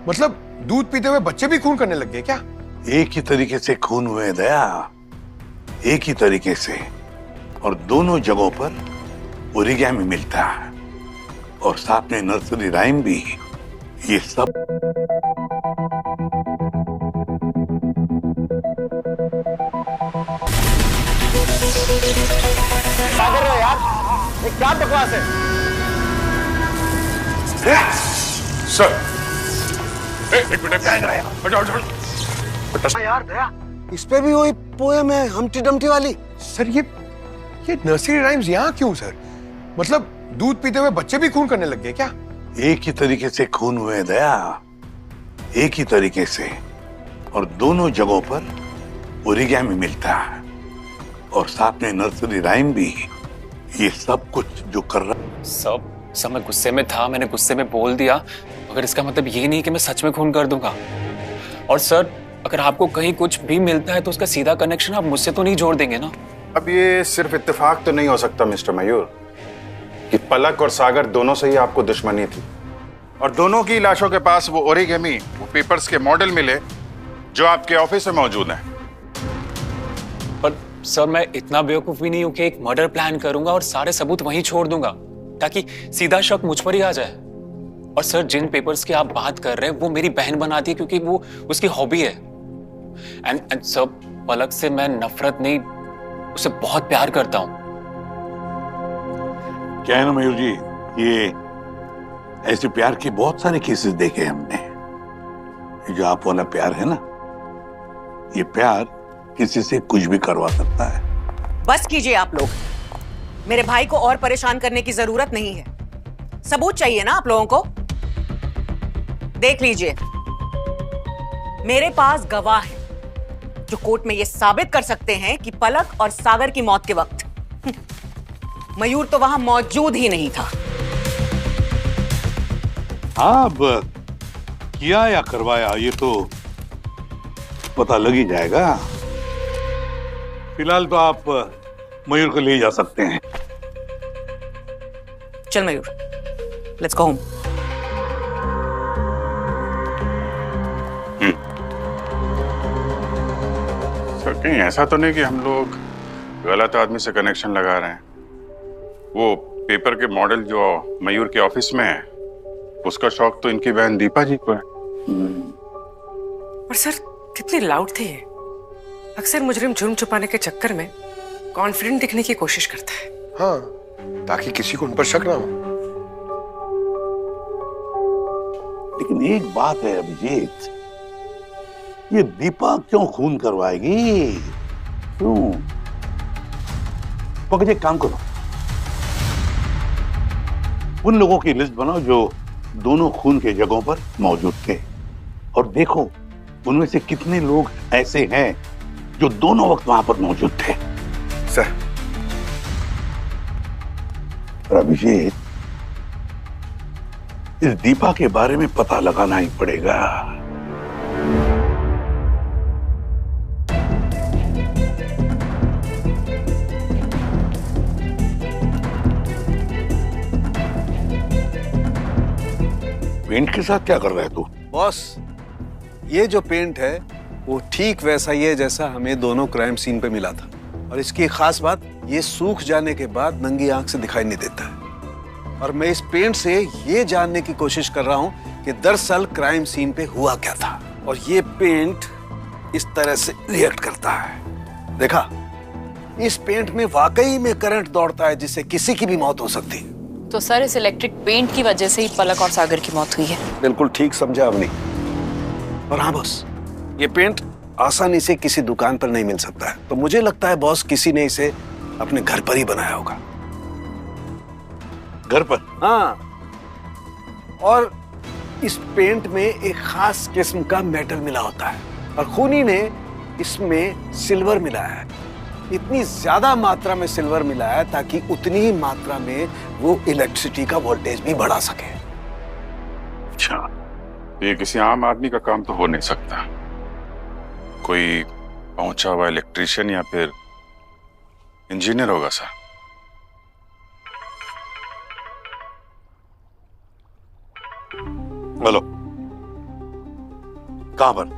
मतलब दूध पीते हुए बच्चे भी खून करने लग गए क्या? एक ही तरीके से खून हुए दया, एक ही तरीके से, और दोनों जगहों पर ओरिगेमी मिलता है और साथ में नर्सरी राइम भी। ये सब क्या कर रहे हो यार? ये क्या बकवास है? सर एक मिनट यार दया, इस पे भी वही पोएम है हम्टी डम्टी वाली। सर ये नर्सरी राइम्स यहाँ क्यों सर? मतलब दूध पीते हुए बच्चे भी खून करने लग गए क्या? एक ही तरीके से खून हुए दया, एक ही तरीके से, और दोनों जगहों पर ओरिगेमी मिलता है और साथ में नर्सरी राइम भी। ये सब कुछ जो कर रहा सब मैं गुस्से में था, मैंने गुस्से में बोल दिया, मगर इसका मतलब ये नहीं कि मैं सच में खून कर दूंगा। और सर, अगर आपको कहीं कुछ भी मिलता है तो उसका सीधा कनेक्शन आप मुझसे तो नहीं जोड़ देंगे ना? अब ये सिर्फ इत्तेफाक तो नहीं हो सकता मिस्टर मयूर कि पलक और सागर दोनों से ही आपको दुश्मनी थी और दोनों की लाशों के पास वो ओरिगेमी, वो पेपर्स के मॉडल मिले जो आपके ऑफिस में मौजूद हैं। पर सर, मैं इतना बेवकूफ भी नहीं हूं कि एक मर्डर प्लान करूंगा और सारे सबूत वहीं छोड़ दूंगा ताकि सीधा शक मुझ पर ही आ जाए। और सर, जिन पेपर्स की आप बात कर रहे हैं वो मेरी बहन बनाती है क्योंकि वो उसकी हॉबी है। एंड सर, पलक से मैं नफरत नहीं, उसे बहुत प्यार करता हूं। क्या है ना मयूर जी, ये ऐसे प्यार के बहुत सारे केसेस देखे हमने। ये जो आप वाला प्यार है ना, ये प्यार किसी से कुछ भी करवा सकता है। बस कीजिए आप लोग, मेरे भाई को और परेशान करने की जरूरत नहीं है। सबूत चाहिए ना आप लोगों को? देख लीजिए, मेरे पास गवाह है जो कोर्ट में यह साबित कर सकते हैं कि पलक और सागर की मौत के वक्त मयूर तो वहां मौजूद ही नहीं था। हाँ, अब किया या करवाया ये तो पता लग ही जाएगा। फिलहाल तो आप मयूर को ले जा सकते हैं। चल मयूर, लेट्स गो होम। सर, कहीं ऐसा तो नहीं कि हम लोग गलत आदमी से कनेक्शन लगा रहे हैं? वो पेपर के मॉडल जो मयूर के ऑफिस में है, उसका शौक तो इनकी बहन दीपा जी को है। और सर, कितने लाउड थे ये। अक्सर मुजरिम जुर्म छुपाने के चक्कर में कॉन्फिडेंट दिखने की कोशिश करता है। हाँ, ताकि किसी को उन पर शक ना हो। लेकिन एक बात है अभिजीत, ये दीपा क्यों खून करवाएगी? क्यों? पकड़, एक काम करो, उन लोगों की लिस्ट बनाओ जो दोनों खून के जगहों पर मौजूद थे, और देखो उनमें से कितने लोग ऐसे हैं जो दोनों वक्त वहां पर मौजूद थे। सर, और अभिषेक, इस दीपा के बारे में पता लगाना ही पड़ेगा। पेंट के साथ क्या कर रहा है तू? बॉस, ये जो पेंट है वो ठीक वैसा ही है जैसा हमें दोनों क्राइम सीन पे मिला था, और इसकी एक खास बात, ये सूख जाने के बाद नंगी आंख से दिखाई नहीं देता है। और मैं इस पेंट से ये जानने की कोशिश कर रहा हूँ कि दरअसल क्राइम सीन पे हुआ क्या था, और ये पेंट इस तरह से रिएक्ट करता है। देखा, इस पेंट में वाकई में करंट दौड़ता है जिससे किसी की भी मौत हो सकती है। तो सर, इस इलेक्ट्रिक पेंट की वजह से ही पलक और सागर की मौत हुई है। बिल्कुल ठीक समझा आपने। और हाँ बॉस, ये पेंट आसानी से किसी दुकान पर नहीं मिल सकता है, तो मुझे लगता है बॉस किसी ने इसे अपने घर पर ही बनाया होगा। घर पर? हाँ, और इस पेंट में एक खास किस्म का मेटल मिला होता है, और खूनी ने इसमें सिल्वर मिलाया है। इतनी ज्यादा मात्रा में सिल्वर मिलाया है ताकि उतनी ही मात्रा में वो इलेक्ट्रिसिटी का वोल्टेज भी बढ़ा सके। अच्छा, ये किसी आम आदमी का काम तो हो नहीं सकता। कोई पहुंचा हुआ इलेक्ट्रिशियन या फिर इंजीनियर होगा सर। हेलो, कहां पर?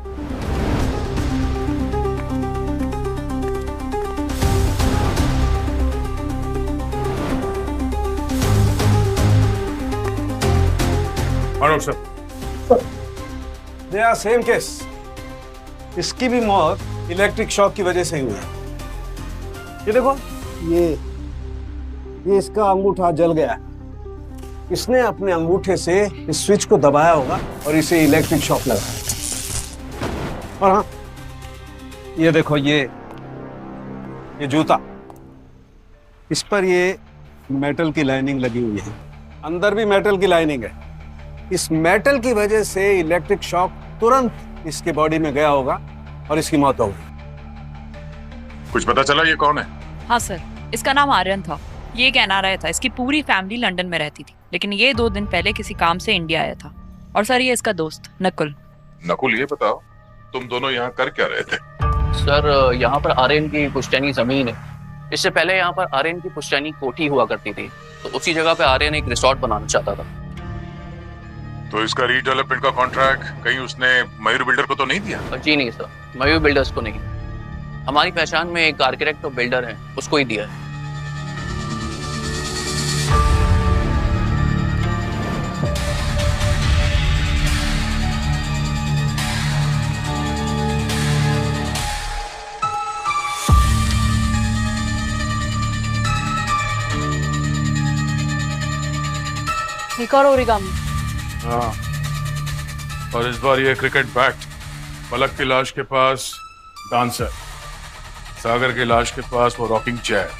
Anup sir, they are same case. इसकी भी मौत इलेक्ट्रिक शॉक की वजह से ही हुई है। ये देखो, ये इसका अंगूठा जल गया है। इसने अपने अंगूठे से इस स्विच को दबाया होगा और इसे इलेक्ट्रिक शॉक लगा। और हाँ, ये देखो, ये जूता, इस पर ये मेटल की लाइनिंग लगी हुई है। अंदर भी मेटल की लाइनिंग है। इस मेटल की वजह से इलेक्ट्रिक शॉक तुरंत इसके बॉडी में गया होगा और इसकी मौत हो गई। कुछ पता चला ये कौन है? हाँ सर, इसका नाम आर्यन था। ये एक एनआरआई था। इसकी पूरी फैमिली लंदन में रहती थी, लेकिन ये 2 दिन पहले किसी काम से इंडिया आया था। और सर, ये इसका दोस्त नकुल। नकुल, ये बताओ तुम दोनों यहाँ कर क्या रहे थे? सर, यहाँ पर आर्यन की पुश्तैनी जमीन है। इससे पहले यहाँ पर आर्यन की पुश्तैनी कोठी हुआ करती थी, तो उसी जगह पे आर्यन एक रिसोर्ट बनाना चाहता था। तो इसका रीडेवलपमेंट का कॉन्ट्रैक्ट कहीं उसने मयूर बिल्डर को तो नहीं दिया? जी नहीं सर, मयूर बिल्डर्स को नहीं। हमारी पहचान में एक आर्किटेक्ट और बिल्डर है, उसको ही दिया है। एक और ओरिगामी। हाँ, और इस बार ये क्रिकेट बैट। पलक की लाश के पास डांसर, सागर की लाश के पास वो रॉकिंग चेयर,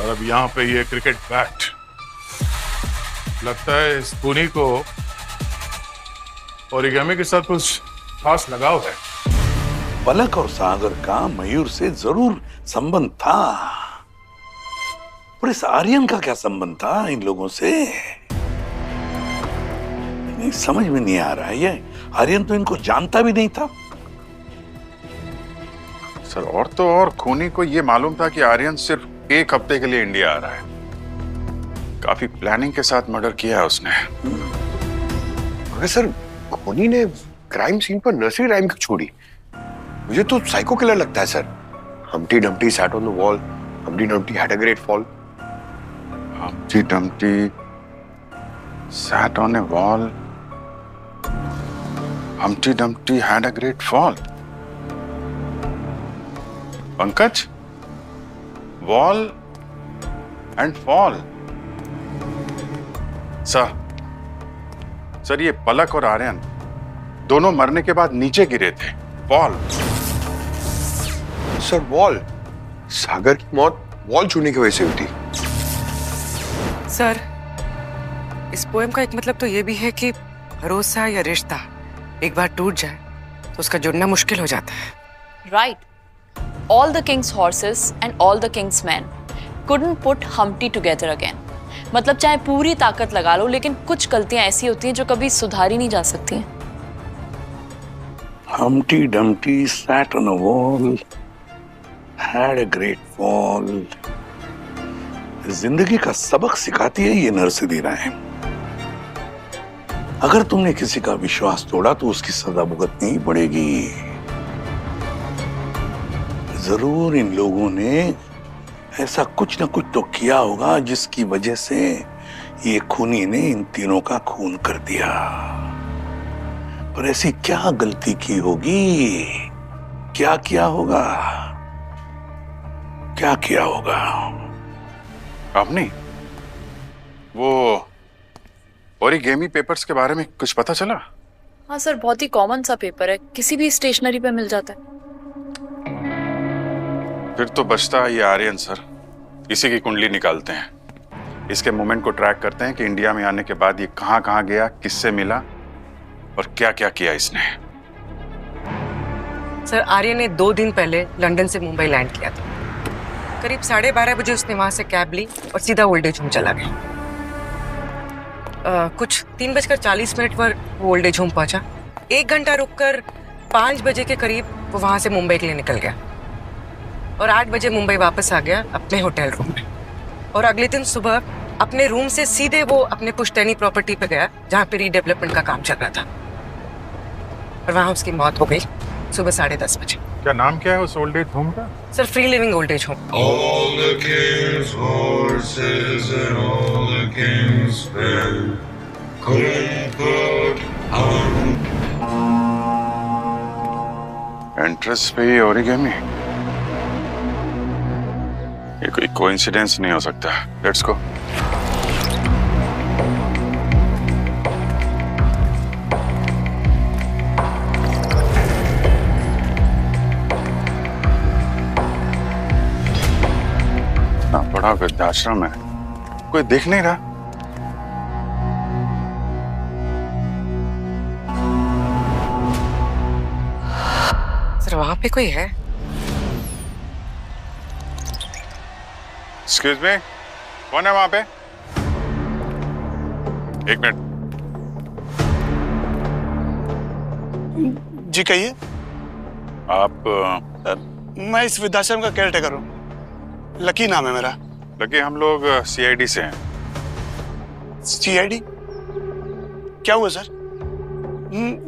और अब यहाँ पे ये क्रिकेट बैट। लगता है इस खूनी को ओरिगामी के साथ कुछ खास लगाव है। पलक और सागर का मयूर से जरूर संबंध था, और इस आर्यन का क्या संबंध था इन लोगों से? नहीं समझ में नहीं आ रहा है। ये आर्यन तो इनको जानता भी नहीं था। सर, और तो और खूनी को ये मालूम था कि आर्यन सिर्फ 1 हफ्ते के लिए इंडिया आ रहा है। काफी प्लानिंग के साथ मर्डर किया है उसने। मगर सर, खूनी ने क्राइम सीन पर नर्सरी राइम क्यों छोड़ी? मुझे तो साइको किलर लगता है sir. Humpty Dumpty sat on the wall, Humpty Dumpty had a great fall. Humpty Dumpty sat on a wall. Humpty Dumpty had a great fall. Pankaj, wall and fall. Sir, ये पलक और आर्यन दोनों मरने के बाद नीचे गिरे थे। वॉल। सर, वॉल, सागर की मौत वॉल छूने की वजह से हुई थी। सर, इस पोएम का एक मतलब तो ये भी है कि भरोसा या रिश्ता एक बार टूट जाए तो उसका जुड़ना मुश्किल हो जाता है। Right. All the king's horses and all the king's men couldn't put Humpty together again. मतलब चाहे पूरी ताकत लगा लो, लेकिन कुछ गलतियां ऐसी होती हैं जो कभी सुधारी नहीं जा सकती हैं। Humpty Dumpty sat on a wall, had a great fall. जिंदगी का सबक सिखाती है ये नर्सरी राइम। अगर तुमने किसी का विश्वास तोड़ा तो उसकी सजा भुगतनी ही पड़ेगी। जरूर इन लोगों ने ऐसा कुछ ना कुछ तो किया होगा जिसकी वजह से ये खूनी ने इन तीनों का खून कर दिया। पर ऐसी क्या गलती की होगी? क्या किया होगा? क्या किया होगा? आपने वो ओरिगेमी पेपर्स के बारे में कुछ पता चला? हाँ सर, बहुत ही कॉमन सा पेपर है, किसी भी स्टेशनरी पे मिल जाता है। फिर तो बचता है ये आर्यन सर। इसी की कुंडली निकालते हैं, इसके मूवमेंट को ट्रैक करते हैं कि इंडिया में आने के बाद ये कहां कहां गया, किससे मिला और क्या क्या किया इसने। सर, आर्यन ने 2 दिन पहले लंदन से मुंबई लैंड किया था। करीब 12:30 बजे उसने वहां से कैब ली और सीधा ओल्ड एज होम चला गया। कुछ 3:40 पर वो ओल्ड एज होम पहुंचा। 1 घंटा रुककर 5 बजे के करीब वो वहां से मुंबई के लिए निकल गया और 8 बजे मुंबई वापस आ गया अपने होटल रूम में। और अगले दिन सुबह अपने रूम से सीधे वो अपने पुश्तैनी प्रॉपर्टी पे गया जहाँ पे रीडेवलपमेंट का काम चल रहा था। और वहाँ उसकी मौत हो गई सुबह 10:30 बजे। क्या नाम क्या है उस ओल्ड एज होम का? Sir free living old age home. All the king's horses and all the king's men couldn't put entrance पे ही ओरिगेमी। ये कोई कोइंसिडेंस नहीं हो सकता। Let's go. इतना बड़ा वृद्धाश्रम है, कोई देख नहीं रहा। सर वहाँ पे कोई है? एक्सक्यूज मी, कौन है वहां पे? एक मिनट। जी कहिए। आप मैं इस वृद्धाश्रम का केयर टेकर हूँ। लकी नाम है मेरा। लकी, हम लोग सीआईडी से हैं। सीआईडी? क्या हुआ सर?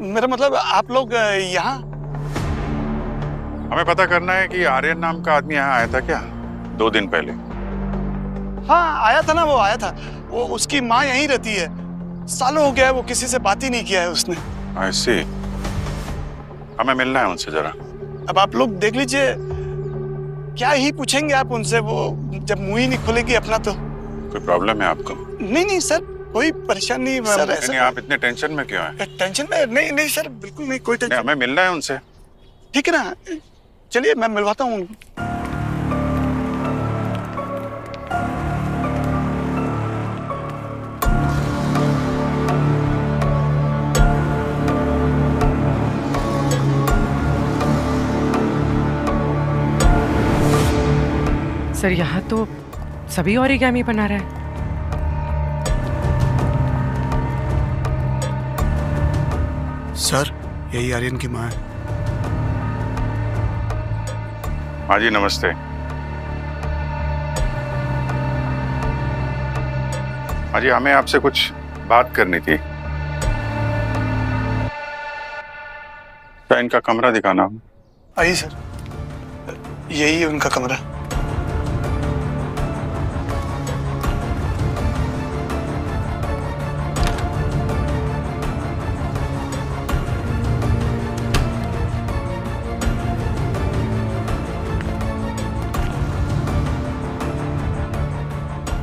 मेरा मतलब आप लोग यहाँ? हमें पता करना है कि आर्यन नाम का आदमी यहाँ आया था क्या 2 दिन पहले? हाँ आया था ना, वो आया था। वो उसकी माँ यहीं रहती है। सालों हो गया है वो किसी से बात ही नहीं किया है उसने। I see। हमें मिलना है उनसे जरा। अब आप लोग देख लीजिए, क्या ही पूछेंगे आप उनसे, वो जब मुंह ही नहीं खोलेगी अपना तो। कोई प्रॉब्लम है आपको? नहीं सर, कोई परेशानी नहीं सर। नहीं, आप इतने टेंशन में क्यों हैं? टेंशन में नहीं सर, बिल्कुल नहीं, कोई टेंशन। हमें मिलना है उनसे। ठीक है ना, चलिए मैं मिलवाता हूँ उनको। सर यहाँ तो सभी ओरिगामी बना रहा है। सर यही आर्यन की माँ है। हाँ जी, नमस्ते। हाँ जी, हमें आपसे कुछ बात करनी थी। क्या इनका कमरा दिखाना? आइए सर, यही है उनका कमरा।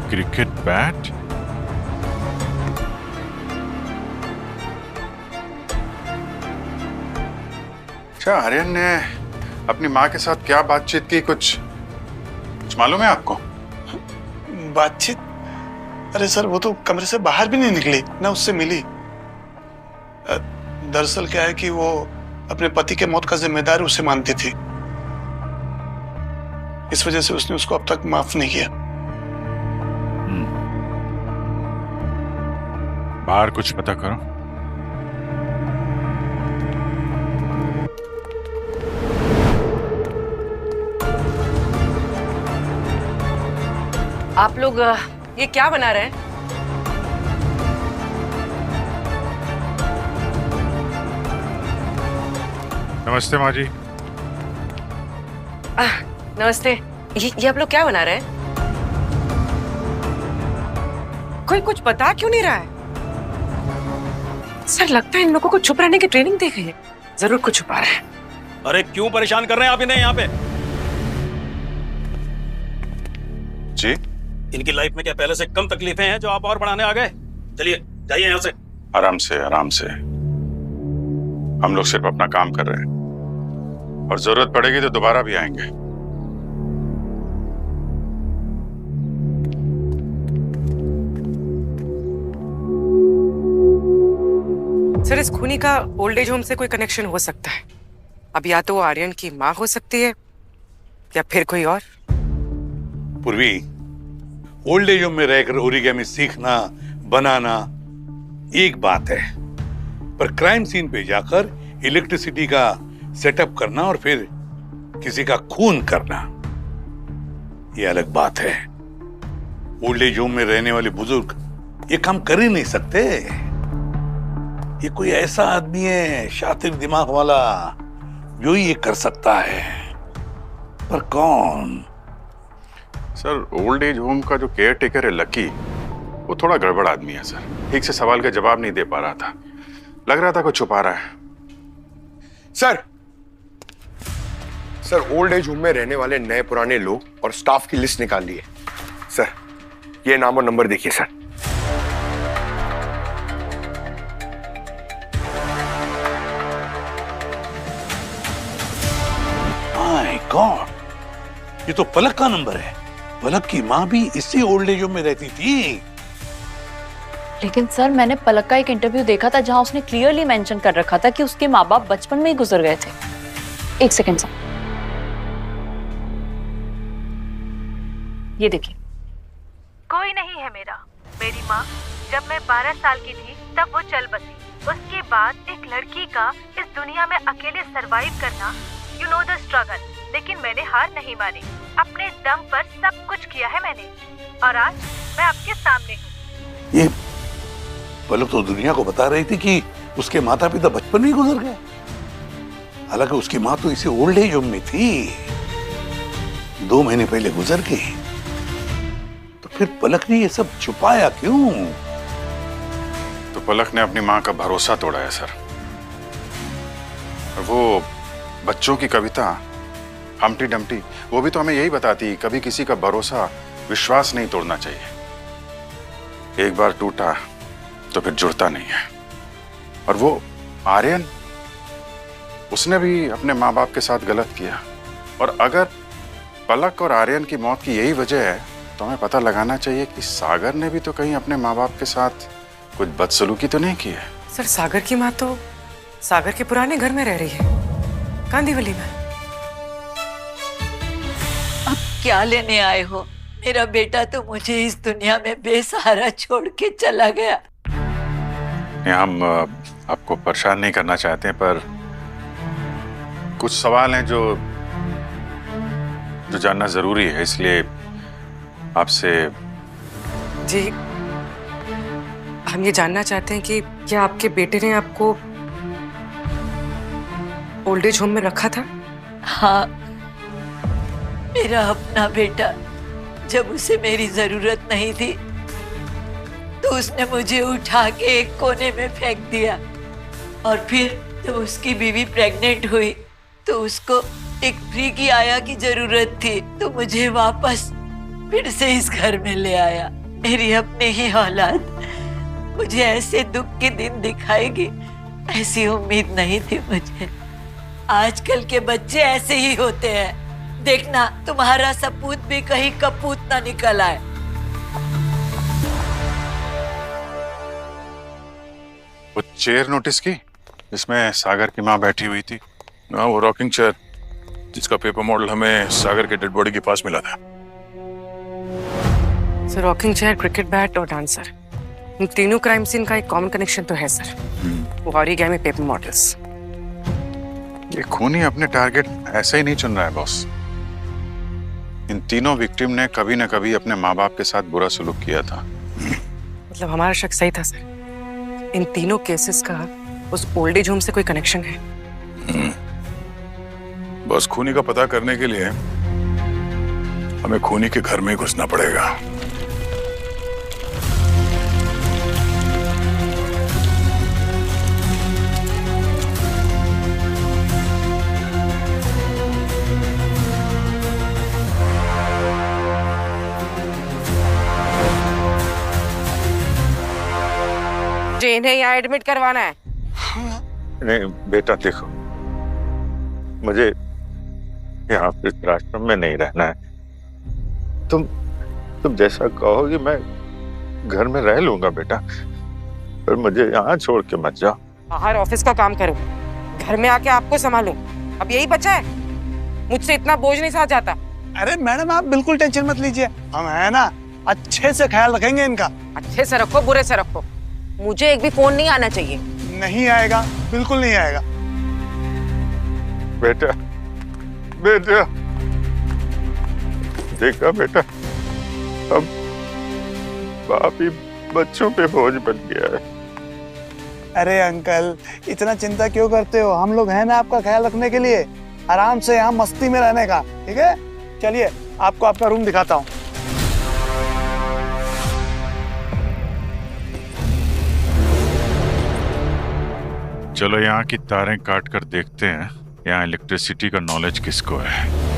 Cricket bat? अच्छा, आर्यन ने अपनी माँ के साथ क्या बातचीत की, कुछ मालूम है आपको? बातचीत? अरे सर वो तो कमरे से बाहर भी नहीं निकली, ना उससे मिली। दरअसल क्या है कि वो अपने पति के मौत का जिम्मेदार उसे मानती थी। इस वजह से उसने उसको अब तक माफ नहीं किया। बाहर कुछ पता करो। आप लोग ये क्या बना रहे हैं? नमस्ते माँ जी। नमस्ते। ये आप लोग क्या बना रहे हैं? कोई कुछ बता क्यों नहीं रहा है? सर लगता है इन लोगों को छुप रहने की ट्रेनिंग दी गई है। जरूर कुछ छुपा रहे हैं। अरे क्यों परेशान कर रहे हैं आप इन्हें यहाँ पे? जी? इनकी लाइफ में क्या पहले से कम तकलीफें हैं जो आप और बढ़ाने आ गए? चलिए जाइए यहाँ से। आराम से, आराम से। हम लोग सिर्फ अपना काम कर रहे हैं और जरूरत पड़ेगी तो दोबारा भी आएंगे। सर इस खूनी का ओल्ड एज होम से कोई कनेक्शन हो सकता है। अब या तो वो आर्यन की माँ हो सकती है या फिर कोई और। पूर्वी, ओल्ड एज होम में रहकर ओरिगेमी सीखना, बनाना एक बात है, पर क्राइम सीन पे जाकर इलेक्ट्रिसिटी का सेटअप करना और फिर किसी का खून करना, ये अलग बात है। ओल्ड एज होम में रहने वाले बुजुर्ग ये काम कर ही नहीं सकते। ये कोई ऐसा आदमी है शातिर दिमाग वाला जो ही ये कर सकता है, पर कौन? सर, ओल्ड एज होम का जो केयर टेकर है लकी, वो थोड़ा गड़बड़ आदमी है सर। ठीक से सवाल का जवाब नहीं दे पा रहा था, लग रहा था कुछ छुपा रहा है। सर ओल्ड एज होम में रहने वाले नए पुराने लोग और स्टाफ की लिस्ट निकाल ली है। सर ये नाम और नंबर देखिए सर। माय गॉड, ये तो पलक का नंबर है। पलक की माँ भी इसी ओल्ड एज होम में रहती थी। लेकिन सर मैंने पलक का एक इंटरव्यू देखा था जहां उसने क्लियरली मेंशन कर रखा था कि उसके माँ बाप बचपन में ही गुजर गए थे। एक सेकंड सर, ये देखिए। कोई नहीं है मेरा। मेरी माँ जब मैं 12 साल की थी तब वो चल बसी। उसके बाद एक लड़की का इस दुनिया में अकेले सरवाइव करना, यू नो द स्ट्रगल। लेकिन मैंने हार नहीं मानी, अपने दम पर सब कुछ किया है मैंने, और आज मैं आपके सामने हूँ। ये पलक तो दुनिया को बता रही थी कि उसके माता पिता बचपन में ही गुजर गए। हालांकि उसकी माँ तो इसे ओल्ड एज होम में थी, 2 महीने पहले गुजर गई। तो फिर पलक ने ये सब छुपाया क्यों? तो पलक ने अपनी माँ का भरोसा तोड़ा है सर। वो बच्चों की कविता हम्टी डम्टी, वो भी तो हमें यही बताती, कभी किसी का भरोसा विश्वास नहीं तोड़ना चाहिए। एक बार टूटा तो फिर जुड़ता नहीं है। और वो आर्यन, उसने भी अपने माँ बाप के साथ गलत किया। और अगर पलक और आर्यन की मौत की यही वजह है तो हमें पता लगाना चाहिए कि सागर ने भी तो कहीं अपने माँ बाप के साथ कुछ बदसलूकी तो नहीं की है। सर सागर की माँ तो सागर के पुराने घर में रह रही है, कांदीवली में। अब क्या लेने आए हो? मेरा बेटा तो मुझे इस दुनिया में बेसहारा छोड़ के चला गया। हम आपको परेशान नहीं करना चाहते, पर कुछ सवाल हैं जो जानना जरूरी है, इसलिए आपसे। जी, हम ये जानना चाहते हैं कि क्या आपके बेटे ने आपको ओल्ड एज होम में रखा था? हाँ, मेरा अपना बेटा। जब उसे मेरी जरूरत नहीं थी तो उसने मुझे उठा के एक कोने में फेंक दिया, और फिर जब उसकी बीवी प्रेग्नेंट हुई तो उसको एक फ्री की आया की जरूरत थी, तो मुझे वापस फिर से इस घर में ले आया। मेरी अपनी ही औलाद मुझे ऐसे दुख के दिन दिखाएगी, ऐसी उम्मीद नहीं थी मुझे। आजकल के बच्चे ऐसे ही होते हैं, देखना तुम्हारा सपूत भी कहीं कपूत ना निकल आए। वो चेयर नोटिस की जिसमें सागर की माँ बैठी हुई थी? हाँ, वो रॉकिंग चेयर जिसका पेपर मॉडल हमें सागर के डेड बॉडी के पास मिला था। Sir rocking chair, cricket bat और डांसर, इन तीनों क्राइम सीन का एक कॉमन कनेक्शन तो है सर, वो ओरिगामी पेपर मॉडल्स। ये खूनी अपने टारगेट ऐसे ही नहीं चुन रहा है बॉस। इन तीनों विक्टिम ने कभी न कभी अपने माँ बाप के साथ बुरा सलूक किया था। मतलब हमारा शक सही था सर, इन तीनों केसेस का उस ओल्ड एज होम से कोई कनेक्शन है? बस खूनी का पता करने के लिए हमें खूनी के घर में घुसना पड़ेगा। इन्हें यहाँ एडमिट करवाना है। नहीं बेटा, देखो मुझे यहाँ आश्रम में नहीं रहना है। तुम जैसा कहोगे मैं घर में रह लूंगा बेटा, पर मुझे यहाँ छोड़ के मत जाओ। बाहर ऑफिस का काम करूं, घर में आके आपको संभालूं, अब यही बचा है? मुझसे इतना बोझ नहीं सहा जाता। अरे मैडम आप बिल्कुल टेंशन मत लीजिए, हम है ना, अच्छे से ख्याल रखेंगे इनका। अच्छे से रखो बुरे से रखो, मुझे एक भी फोन नहीं आना चाहिए। नहीं आएगा, बिल्कुल नहीं आएगा। बेटा बेटा, देखा बेटा, अब बाप ही बच्चों पे बोझ बन गया है। अरे अंकल, इतना चिंता क्यों करते हो? हम लोग हैं ना आपका ख्याल रखने के लिए। आराम से यहाँ मस्ती में रहने का, ठीक है? चलिए आपको आपका रूम दिखाता हूँ। चलो यहाँ की तारें काट कर देखते हैं यहाँ इलेक्ट्रिसिटी का नॉलेज किसको है।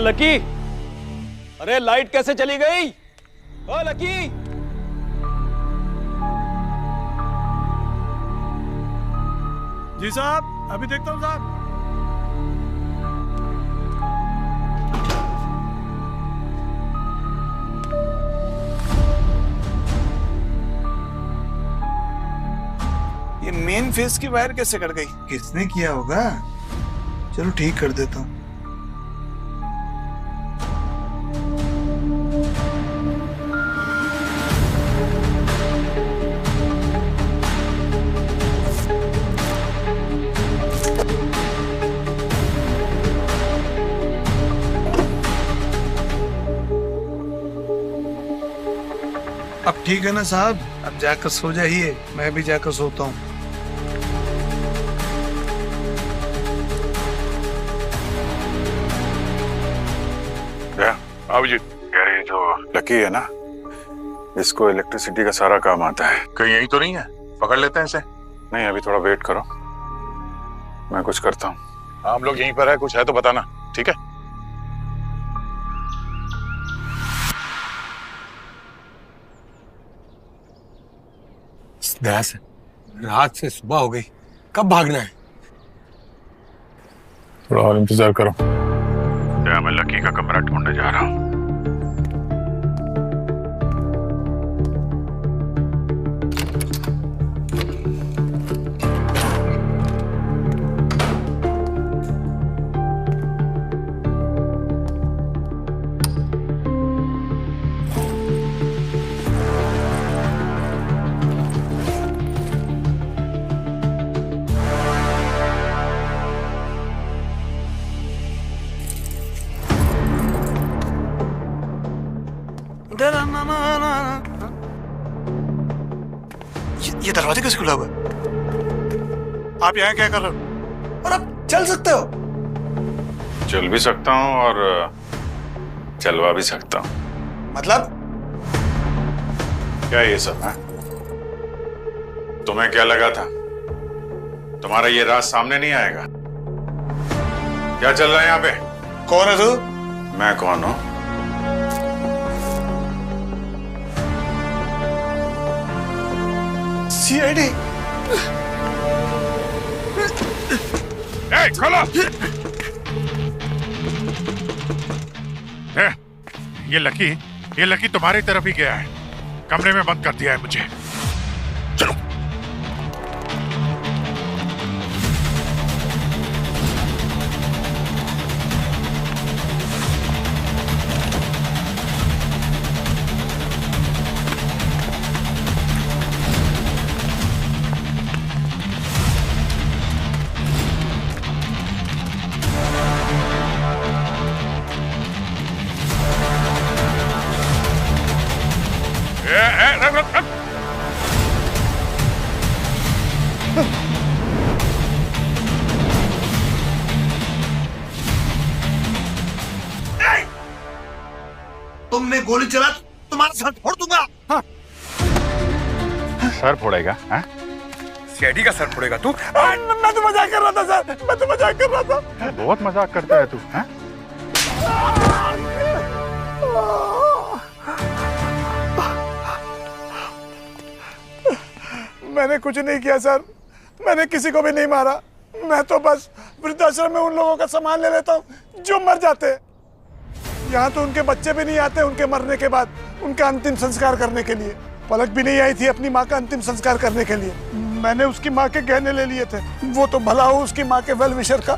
लकी, अरे लाइट कैसे चली गई? ओ लकी, जी साहब, अभी देखता हूँ साहब। ये मेन फेस की वायर कैसे कट गई? किसने किया होगा? चलो ठीक कर देता हूँ। अब ठीक है ना साहब? अब जाकर सो जाइए, मैं भी जाकर सोता हूँ। अब जी यार, ये जो लकी है ना, इसको इलेक्ट्रिसिटी का सारा काम आता है। कहीं यही तो नहीं है? पकड़ लेते हैं इसे। नहीं, अभी थोड़ा वेट करो, मैं कुछ करता हूँ। हम लोग यहीं पर है, कुछ है तो बताना, ठीक है? रात से सुबह हो गई, कब भागना है? थोड़ा और इंतजार करो। मैं लकी का कमरा ढूंढने जा रहा हूँ। ये दरवाजा कैसे खुला हुआ है? आप यहाँ क्या कर रहे हो? और आप चल सकते हो? चल भी सकता हूँ और चलवा भी सकता हूँ। मतलब? क्या ये सब है? तुम्हें क्या लगा था तुम्हारा ये राज सामने नहीं आएगा? क्या चल रहा है यहाँ पे? कौन है तू? मैं कौन हूँ? सीआईडी। खोलो! ये लकी तुम्हारी तरफ ही गया है। कमरे में बंद कर दिया है मुझे। चलो। तुमने गोली चला, तुम्हारा सर फोड़ दूंगा। हाँ। सर फोड़ेगा? सीआईडी का सर फोड़ेगा तू? मैं तो मजाक कर रहा था सर, मैं तो मजाक कर रहा था। बहुत मजाक करता है तू। मैंने कुछ नहीं किया सर, मैंने किसी को भी नहीं मारा। मैं तो बस वृद्धाश्रम में उन लोगों का सामान ले लेता हूँ जो मर जाते हैं। यहाँ तो उनके बच्चे भी नहीं आते उनके मरने के बाद उनका अंतिम संस्कार करने के लिए। पलक भी नहीं आई थी अपनी माँ का अंतिम संस्कार करने के लिए। मैंने उसकी माँ के गहने ले लिए थे। वो तो भला हो उसकी माँ के वेल विशर का,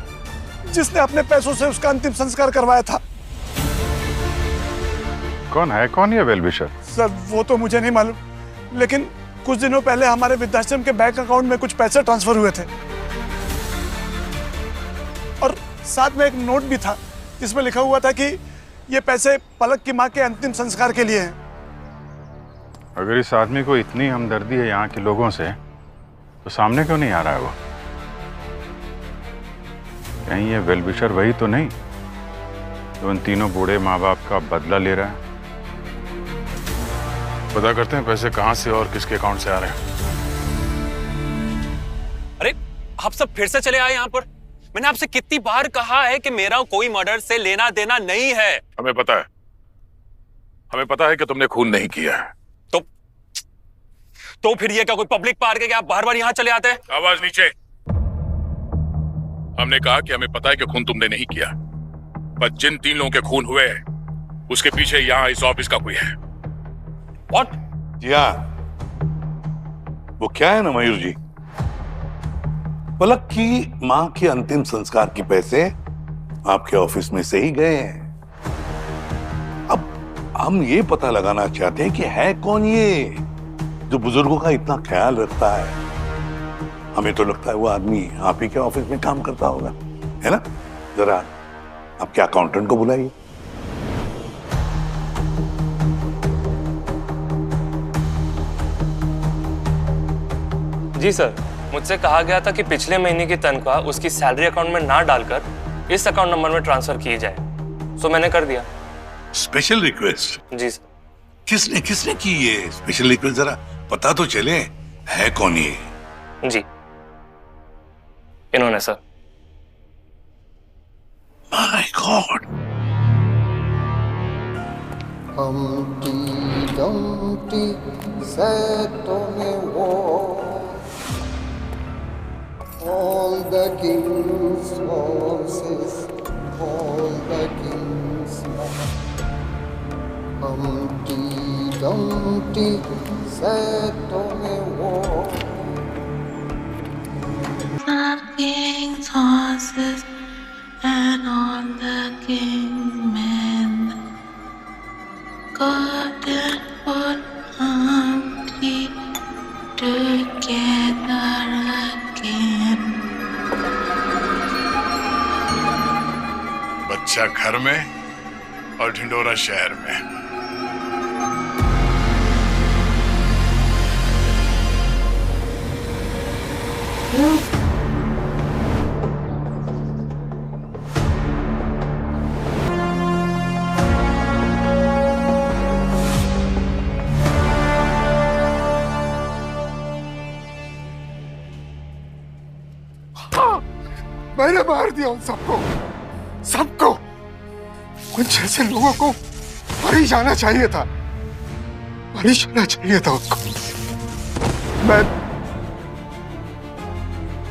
जिसने अपने पैसों से उसका अंतिम संस्कार करवाया था। कौन ये वेलविशर? सर वो तो मुझे नहीं मालूम, लेकिन कुछ दिनों पहले हमारे वृद्धाश्रम के बैंक अकाउंट में कुछ पैसे ट्रांसफर हुए थे और साथ में एक नोट भी था जिसमें लिखा हुआ था कि ये पैसे पलक की मां के अंतिम संस्कार के लिए हैं। अगर इस आदमी को इतनी हमदर्दी है यहाँ के लोगों से, तो सामने क्यों नहीं आ रहा है वो? कहीं ये वेलविशर वही तो नहीं तो उन तीनों बूढ़े माँ बाप का बदला ले रहा है? पता करते हैं पैसे कहाँ से और किसके अकाउंट से आ रहे हैं। अरे आप सब फिर से चले आए यहाँ पर। मैंने आपसे कितनी बार कहा है कि मेरा कोई मर्डर से लेना देना नहीं है। हमें पता है कि तुमने खून नहीं किया है। तो फिर ये क्या कोई पब्लिक पार्क है कि आप बार बार यहाँ चले आते हैं? आवाज नीचे। हमने कहा कि हमें पता है कि खून तुमने नहीं किया, पर जिन 3 लोगों के खून हुए हैं उसके पीछे यहाँ इस ऑफिस का कोई है। What? जी हाँ, वो क्या है ना मयूर जी, पलक की मां के अंतिम संस्कार के पैसे आपके ऑफिस में से ही गए हैं। अब हम ये पता लगाना चाहते हैं कि है कौन ये जो बुजुर्गों का इतना ख्याल रखता है। हमें तो लगता है वो आदमी आप ही के ऑफिस में काम करता होगा, है ना? जरा आपके अकाउंटेंट को बुलाइए। जी सर, मुझसे कहा गया था कि पिछले महीने की तनख्वाह उसकी सैलरी अकाउंट में ना डालकर इस अकाउंट नंबर में ट्रांसफर की जाए, सो मैंने कर दिया। Special request? जी सर। किसने की ये स्पेशल रिक्वेस्ट? जरा पता तो चले है कौन ये? जी, इन्होंने sir. My God. Humpty Dumpty sat on a wall. All the king's horses, all the king's men. Humpty Dumpty sat on a wall. The king's horses and all the king's men couldn't put Humpty together again. बच्चा घर में और ढिंडोरा शहर में। मैंने मार दिया उन सबको। उन जैसे लोगों को मरी जाना चाहिए था उनको। मैं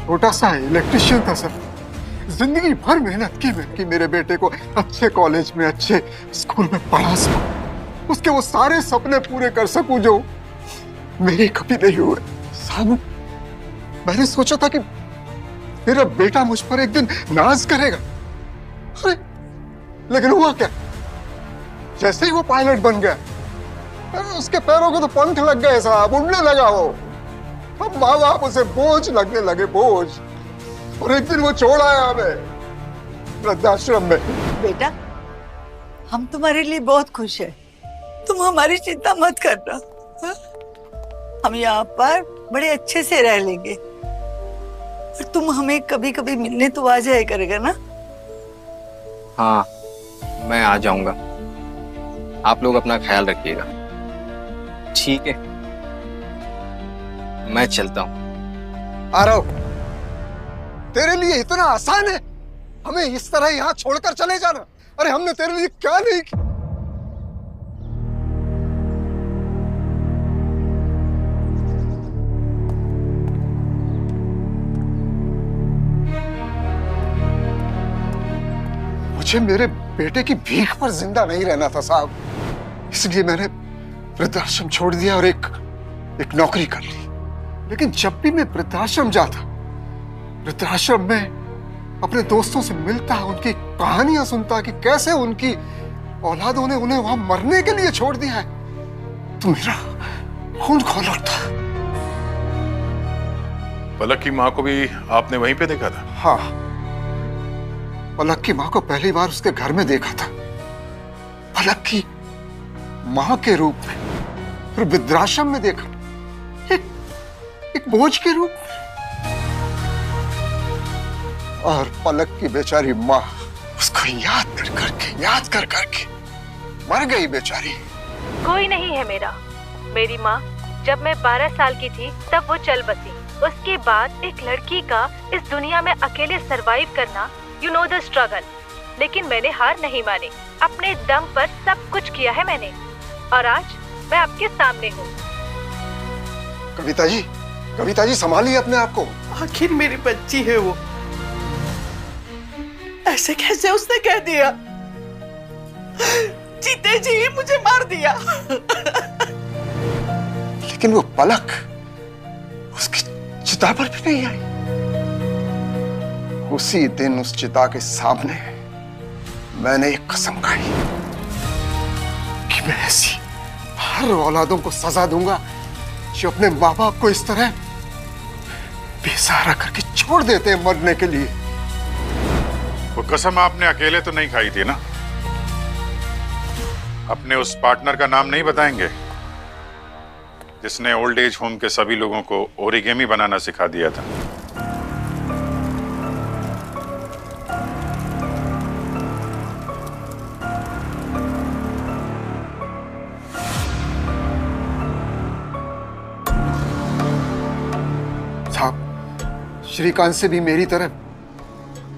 छोटा सा इलेक्ट्रिशियन था सर। जिंदगी भर मेहनत की मेरे बेटे को अच्छे कॉलेज में, अच्छे स्कूल में पढ़ा सकूं, उसके वो सारे सपने पूरे कर सकूं जो मेरे कभी नहीं हुए। साहब, मैंने सोचा था कि मेरा बेटा मुझ पर एक दिन नाज करेगा, अरे लेकिन हुआ क्या? जैसे ही वो पायलट बन गया, उसके पैरों को तो पंख लग गए साहब, उड़ने लगा वो। अब माँ बाप उसे बोझ लगने लगे, बोझ। और एक दिन वो छोड़ आया हमें वृद्धाश्रम में। बेटा, हम तुम्हारे लिए बहुत खुश हैं। तुम हमारी चिंता मत करना, हा? हम यहाँ पर बड़े अच्छे से रह लेंगे। और तुम हमें कभी कभी मिलने तो आ जाया करेगा ना? हाँ, मैं आ जाऊंगा। आप लोग अपना ख्याल रखिएगा। ठीक है, मैं चलता हूँ। आरव, तेरे लिए इतना आसान है हमें इस तरह यहाँ छोड़कर चले जाना? अरे हमने तेरे लिए क्या नहीं किया? मुझे मेरे बेटे की भीख पर जिंदा नहीं रहना था साहब, इसलिए मैंने वृद्धाश्रम छोड़ दिया और एक नौकरी कर ली। लेकिन जब भी मैं वृद्धाश्रम जाता, वृद्धाश्रम में अपने दोस्तों से मिलता, उनकी कहानियां सुनता कि कैसे उनकी औलादों ने उन्हें वहां मरने के लिए छोड़ दिया है, तो मेरा खून खौल उठता। पलक की माँ को भी आपने वहीं पे देखा था? हाँ, पलक की माँ को पहली बार उसके घर में देखा था, पलक की माँ के रूप में। फिर वृद्धाश्रम में देखा, एक बोझ के रूप में। और पलक की बेचारी माँ उसको याद कर करके मर गई बेचारी। कोई नहीं है मेरा। मेरी माँ जब मैं 12 साल की थी तब वो चल बसी। उसके बाद एक लड़की का इस दुनिया में अकेले सरवाइव करना, यू नो द स्ट्रगल। लेकिन मैंने हार नहीं मानी, अपने दम पर सब कुछ किया है मैंने, और आज मैं आपके सामने हूँ। कविता जी संभालिए अपने आप को। आखिर मेरी बच्ची है वो, ऐसे कैसे उसने कह दिया? जीते जी मुझे मार दिया। लेकिन वो पलक उसकी चिता पर भी नहीं आई। उसी दिन उस चिता के सामने मैंने एक कसम खाई कि मैं ऐसी हर औलादों को सजा दूंगा जो अपने माँ बाप को इस तरह बेसहारा करके छोड़ देते हैं मरने के लिए। वो कसम आपने अकेले तो नहीं खाई थी ना? अपने उस पार्टनर का नाम नहीं बताएंगे जिसने ओल्ड एज होम के सभी लोगों को ओरिगेमी बनाना सिखा दिया था? साहब, श्रीकांत से भी मेरी तरह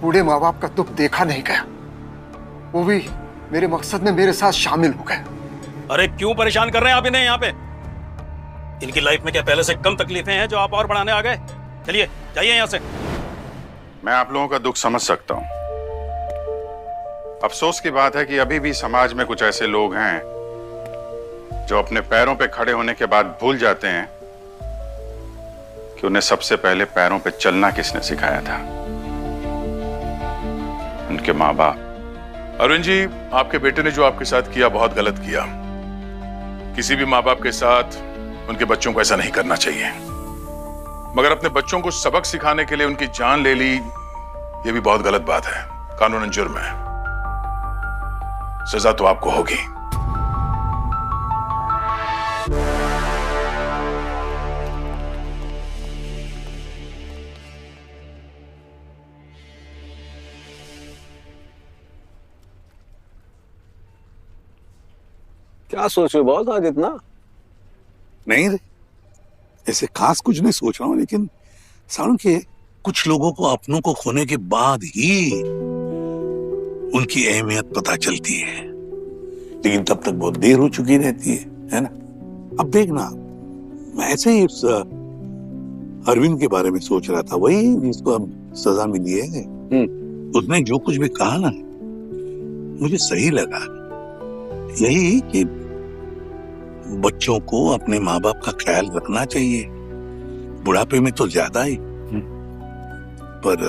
बूढ़े माँ बाप का दुख देखा नहीं गया। वो भी मेरे मकसद में मेरे साथ शामिल हो गए। अरे क्यों परेशान कर रहे हैं आप इन्हें यहाँ पे? इनकी लाइफ में क्या पहले से कम तकलीफें हैं जो आप और बढ़ाने आ गए? चलिए जाइए यहाँ से। मैं आप लोगों का दुख समझ सकता हूं। अफसोस की बात है कि अभी भी समाज में कुछ ऐसे लोग हैं जो अपने पैरों पे खड़े होने के बाद भूल जाते हैं कि उन्हें सबसे पहले पैरों पे चलना किसने सिखाया था। उनके माँ बाप। अरुण जी, आपके बेटे ने जो आपके साथ किया बहुत गलत किया। किसी भी माँ बाप के साथ उनके बच्चों को ऐसा नहीं करना चाहिए, मगर अपने बच्चों को सबक सिखाने के लिए उनकी जान ले ली, यह भी बहुत गलत बात है। कानूनन जुर्म है, सजा तो आपको होगी। क्या सोच रहे हो बॉस आज इतना? नहीं रे, ऐसे खास कुछ नहीं सोच रहा हूँ, लेकिन सारुण के कुछ लोगों को अपनों को खोने के बाद ही उनकी अहमियत पता चलती है, लेकिन तब तक बहुत देर हो चुकी रहती है ना? अब देखना, मैं ऐसे ही उस अरविंद के बारे में सोच रहा था, वही जिसको अब सजा मिली है। उसने जो कुछ भी कहा ना, मुझे सही लगा। यही कि बच्चों को अपने माँ बाप का ख्याल रखना चाहिए, बुढ़ापे में तो ज्यादा ही, पर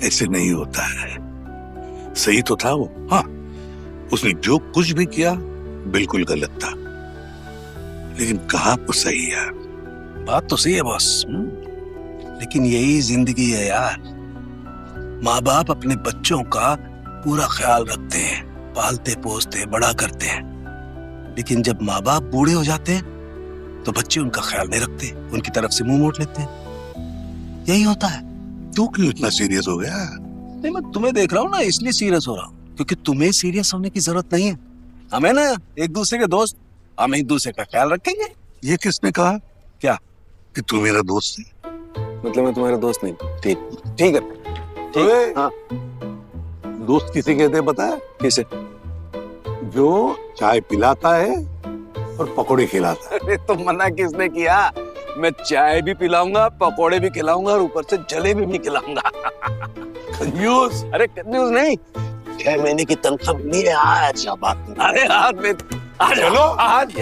ऐसे नहीं होता है। सही तो था वो। हाँ, उसने जो कुछ भी किया बिल्कुल गलत था, लेकिन कहा तो सही यार। बात तो सही है बॉस, लेकिन यही जिंदगी है यार। माँ बाप अपने बच्चों का पूरा ख्याल रखते हैं, पालते पोसते बड़ा करते हैं, लेकिन जब माँ बाप बूढ़े हो जाते हैं तो बच्चे उनका ख्याल नहीं रखते, उनकी तरफ से मुंह मोड़ लेते हैं। यही होता है। तू क्यों इतना सीरियस हो गया? नहीं, मैं तुम्हें देख रहा हूँ ना, इसलिए सीरियस हो रहा हूँ, क्योंकि तुम्हें सीरियस होने की जरूरत नहीं है। हमें ना एक दूसरे के दोस्त, हम एक दूसरे का ख्याल रखेंगे। ये किसने कहा? क्या कि तू मेरा दोस्त है? मतलब मैं तुम्हारा दोस्त नहीं? ठीक है। हाँ, दोस्त किसे कहते हैं पता है? किसे? जो चाय पिलाता है और पकौड़े खिलाता है। अरे तो मना किसने किया? मैं चाय भी पिलाऊंगा, पकौड़े भी खिलाऊंगा और ऊपर से जलेबी भी खिलाऊंगा। कंजूस? अरे कंजूस नहीं, 6 महीने की तनख्वाह मिली है आज। क्या बात? अरे हाथ में चलो आज